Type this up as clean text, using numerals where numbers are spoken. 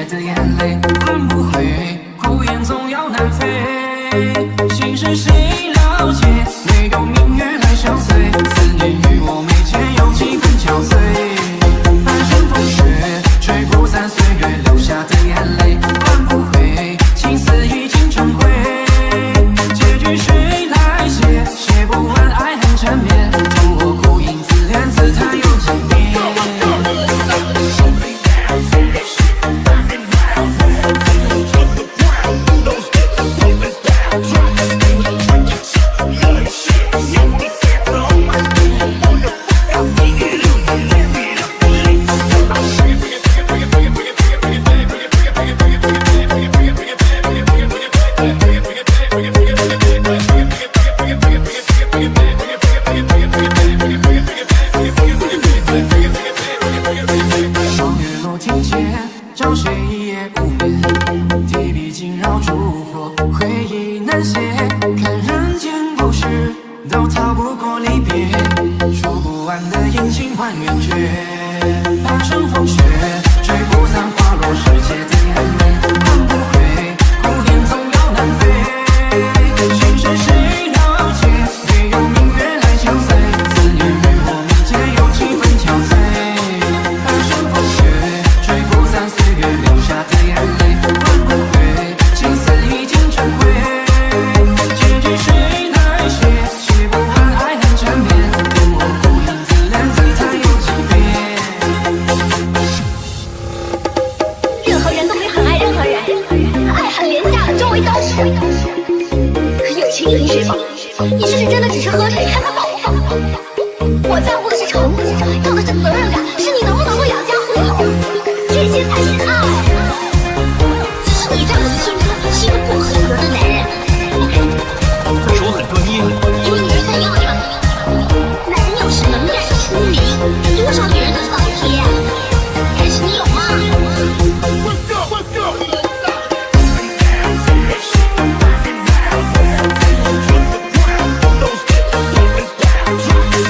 的眼泪换不回，哭颜总要南飞。心事谁了解？没有明月来相随，思念与我眉间有几分憔悴。半生风雪，吹不散岁月留下的眼泪换不回，情丝已经成灰。结局谁来写？写不完爱恨缠绵，图我孤影自怜自叹又几遍。找谁一夜无眠，提笔惊扰烛火，回忆难写。看人间故事，都逃不过离别，说不完的阴晴换圆缺。半生风雪，吹不散花落世界的眼泪换不回，哭颜总要南飞。心事谁了解？没有明月来相随，思念与我眉间有几分憔悴。半生风雪，吹不散岁月留下的眼泪换不回，情丝已经成灰。结局谁来写？写不完爱恨缠绵，等我孤影自怜自叹又几遍。任何人都可以很爱任何人，爱很廉价的，周围都是。友情饮水饱，你是真的只是喝水，看他饱不饱？我在乎的是程度，要的是责任感，是你能